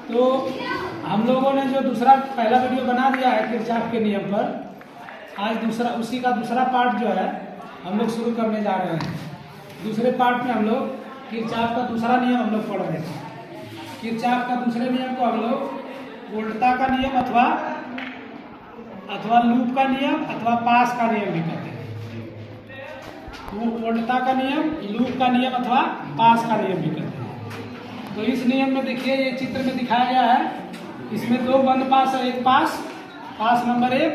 तो हम लोगों ने जो दूसरा पहला वीडियो बना दिया है किरचॉफ के नियम पर, आज दूसरा उसी का दूसरा पार्ट जो है हम लोग शुरू करने जा रहे हैं। दूसरे पार्ट में हम लोग किरचॉफ का दूसरा नियम हम लोग पढ़ रहे थे। किरचॉफ का दूसरे नियम को हम लोग वोल्टता का नियम अथवा लूप का नियम अथवा पास का नियम भी कहते हैं। वोल्टता का नियम, लूप का नियम अथवा पास का नियम भी कहते हैं। तो इस नियम में देखिए, ये चित्र में दिखाया गया है, इसमें दो बंद पास है। एक पास नंबर 1,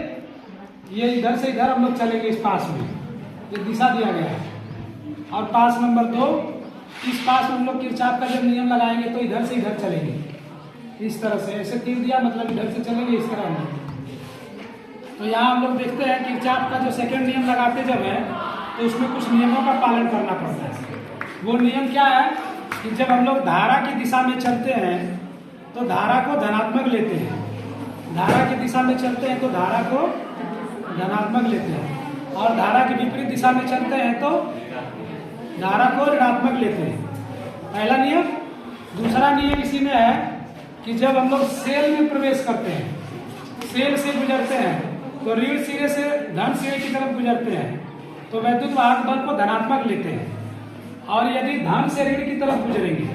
ये इधर से इधर हम लोग चलेंगे इस पास में, ये दिशा दिया गया है। और पास नंबर 2, इस पास में हम लोग किरचॉफ का जब नियम लगाएंगे तो इधर से इधर चलेंगे इस तरह से। ऐसे तीर दिया मतलब इधर से चलेंगे इस तरह हम। तो यहाँ हम लोग देखते हैं किरचॉफ का जो सेकंड नियम लगाते जब है तो उसमें कुछ नियमों का पालन करना पड़ता है। वो नियम क्या है कि जब हम लोग धारा की दिशा में चलते हैं तो धारा को धनात्मक लेते हैं, धारा की दिशा में चलते हैं तो धारा को धनात्मक लेते हैं, और धारा की विपरीत दिशा में चलते हैं तो धारा को ऋणात्मक लेते हैं। पहला नियम। दूसरा नियम इसी में है कि जब हम लोग सेल में प्रवेश करते हैं, सेल से गुजरते हैं तो ऋण सिरे से धन सिरे की तरफ गुजरते हैं तो वैद्युत वाहक बल को धनात्मक लेते हैं, और यदि धन से ऋण की तरफ गुजरेंगे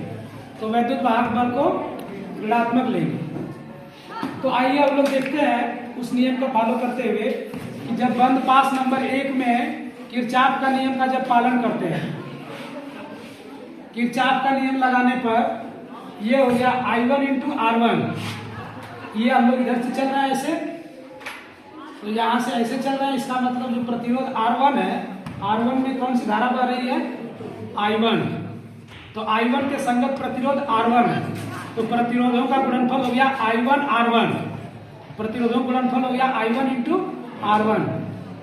तो वैद्युत वाहक बल को ऋणात्मक लेंगे। तो आइए हम लोग देखते हैं उस नियम को फॉलो करते हुए कि जब बंद पास नंबर 1 में किरचॉफ का नियम का जब पालन करते हैं, किरचॉफ का नियम लगाने पर ये हो गया I1 × R1। ये हम लोग इधर से चल रहा है ऐसे, तो यहाँ से ऐसे चल रहा है। इसका मतलब जो प्रतिरोध R1 है, R1 में कौन सी धारा बह रही है? I1। तो I1 के संगत प्रतिरोध R1 है, तो प्रतिरोधों का गुणनफल हो गया I1 R1। प्रतिरोधों का गुणनफल हो गया I1 × R1।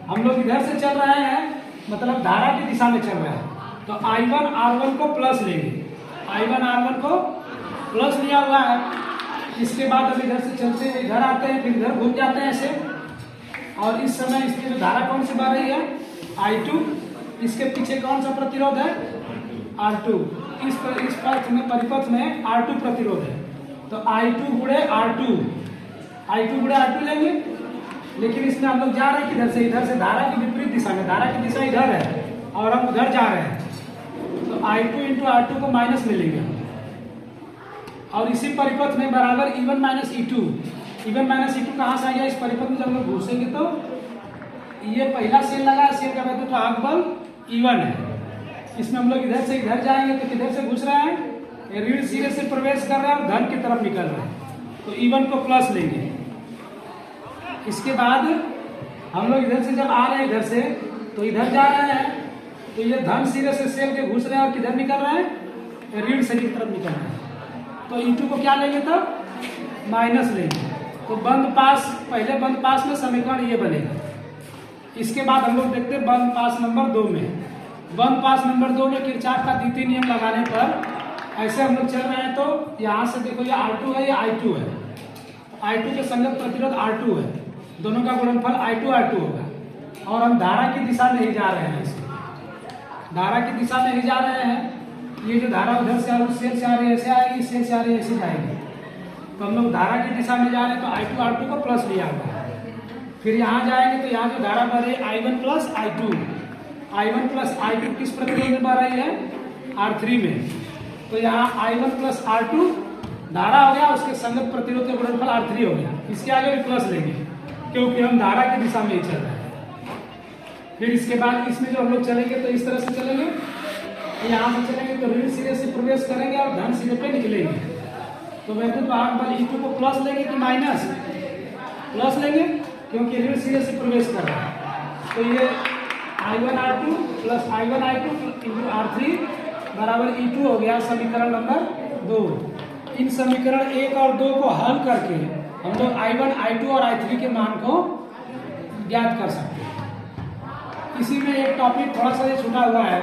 हम लोग इधर से चल रहे हैं, मतलब धारा की दिशा में चल रहे हैं, तो I1 R1 को प्लस लेंगे। I1 R1 को प्लस लिया हुआ है। इसके बाद अब इधर से चलते हैं, इधर आते हैं, फिर इधर घूम जाते हैं ऐसे, और इस समय इसकी जो धारा कौन सी बह रही है? I2। इसके पीछे कौन सा प्रतिरोध है? R2। इस पथ में, परिपथ में R2 प्रतिरोध है, तो I2 × R2, I2 × R2 लेंगे। लेकिन इसमें हम लोग जा रहे हैं किधर से? इधर से, धारा की विपरीत दिशा में। धारा की दिशा इधर है और हम उधर जा रहे हैं, तो I2 × R2 को माइनस में लेंगे, और इसी परिपथ में बराबर E1 - E2। E1 - E2 कहाँ से आएगा? इस परिपथ में जब हम लोग घुसेंगे तो ये पहला सेल लगा है, सेल का वैद्युत वाहक बल E1 है। इसमें हम लोग इधर से इधर जाएंगे तो किधर से घुस रहे हैं? ऋण सिरे से प्रवेश कर रहे हैं और धन की तरफ निकल रहे हैं, तो E1 को प्लस लेंगे। इसके बाद हम लोग इधर से जब आ रहे हैं, इधर से तो इधर जा रहे हैं, तो ये धन सिरे से सेल के घुस रहे हैं और किधर निकल रहे हैं? ऋण सिरे की तरफ निकल रहे हैं, तो E2 को क्या लेंगे तब? माइनस लेंगे। तो बंद पास, पहले बंद पास में समीकरण ये बनेगा। इसके बाद हम लोग देखते हैं बंद पास नंबर 2 में। बंद पास नंबर 2 में किरचॉफ का द्वितीय नियम लगाने पर ऐसे हम लोग चल रहे हैं, तो यहाँ से देखो ये R2 है, ये I2 है। I2 के संगत प्रतिरोध R2 है, दोनों का गुणनफल I2 R2 होगा, और हम धारा की दिशा में ही जा रहे हैं। ऐसे धारा की दिशा में ही जा रहे हैं। ये जो धारा उधर से उस सेल से आ रही है ऐसे आएगी, इस सेल से आ रही है ऐसे जाएगी, तो हम लोग धारा की दिशा में जा रहे हैं, तो I2 R2 को प्लस लिया हुआ है। फिर यहाँ जाएंगे तो यहाँ जो धारा बह रही है I1 + I2, I1 + I2 किस प्रतिरोध में बह रही है? R3 में, तो यहाँ I1 + R2 धारा हो गया, उसके संगत प्रतिरोध का गुणनफल R3 हो गया। इसके आगे भी प्लस लेंगे क्योंकि हम धारा की दिशा में ही चल रहे हैं। फिर इसके बाद इसमें जो हम लोग चलेंगे तो इस तरह से चलेंगे, यहाँ से चलेंगे तो ऋण सिरे से प्रवेश करेंगे और धन सिरे पे निकलेंगे, तो वैद्युत वाहक बल E2 को प्लस लेंगे कि माइनस? प्लस लेंगे, क्योंकि ऋण सिरे से प्रवेश कर रहा है। तो ये I1 R2 + I1 I2 × R3 बराबर E2 हो गया, समीकरण नंबर 2। इन समीकरण 1 और 2 को हल करके हम लोग I1 I2 और I3 के मान को ज्ञात कर सकते हैं। इसी में एक टॉपिक थोड़ा सा ये छूटा हुआ है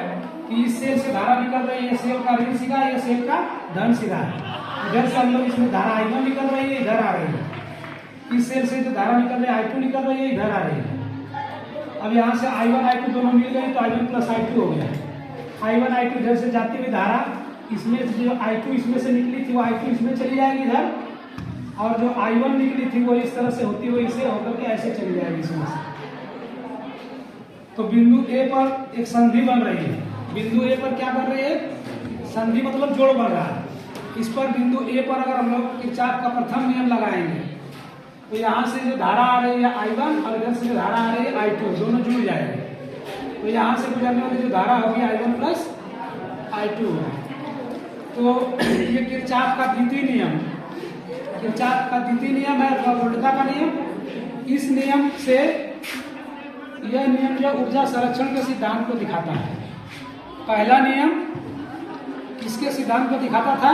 कि इस सेल से धारा निकल रही है, सेल का ऋण सिरा, ये सेल का धन सिरा है। इधर से हम लोग, इसमें धारा I1 निकल रही है, इधर आ रही है। इस सेल से जो धारा निकल रही है I2 निकल रही है, इधर आ रही है। अब यहाँ से I1 I2 दोनों मिल गए तो I1 + I2 हो गया। I1 I2 इधर से जाती हुई धारा, इसमें जो I2 इसमें से निकली थी वो I2 इसमें चली जाएगी इधर, और जो I1 निकली थी वो इस तरह से होती हुई इसे होकर के ऐसे चली जाएगी इसमें से। तो बिंदु ए पर एक संधि बन रही है। बिंदु ए पर क्या बन रही है? संधि मतलब जोड़ बन रहा है। इस पर बिंदु ए पर अगर हम लोग किरचॉफ का प्रथम नियम लगाएंगे तो यहाँ से जो धारा आ रही है I1 और इधर से जो धारा आ रही है I2, दोनों जुड़ जाएंगे। तो यहाँ से गुजरने वाली जो धारा होगी I1 प्लस I2। तो ये किरचॉफ का द्वितीय नियम, किरचॉफ का द्वितीय नियम है अथवा वोल्टता का नियम। इस नियम से यह नियम जो ऊर्जा संरक्षण के सिद्धांत को दिखाता है। पहला नियम किसके सिद्धांत को दिखाता था?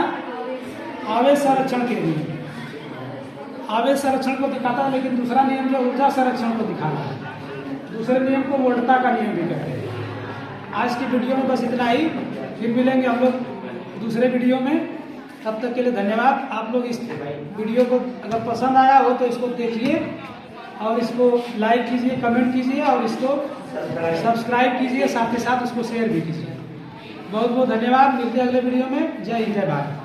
आवेश संरक्षण के लिए, आवेश संरक्षण को दिखाता है। लेकिन दूसरा नियम जो ऊर्जा संरक्षण को दिखाता है, दूसरे नियम को वोल्टता का नियम भी कहते हैं। आज की वीडियो में बस इतना ही, फिर मिलेंगे हम लोग दूसरे वीडियो में। तब तक के लिए धन्यवाद। आप लोग इस वीडियो को अगर पसंद आया हो तो इसको देखिए और इसको लाइक कीजिए, कमेंट कीजिए और इसको सब्सक्राइब कीजिए, साथ ही साथ उसको शेयर भी कीजिए। बहुत बहुत धन्यवाद। मिलते हैं अगले वीडियो में। जय हिंद, जय भारत।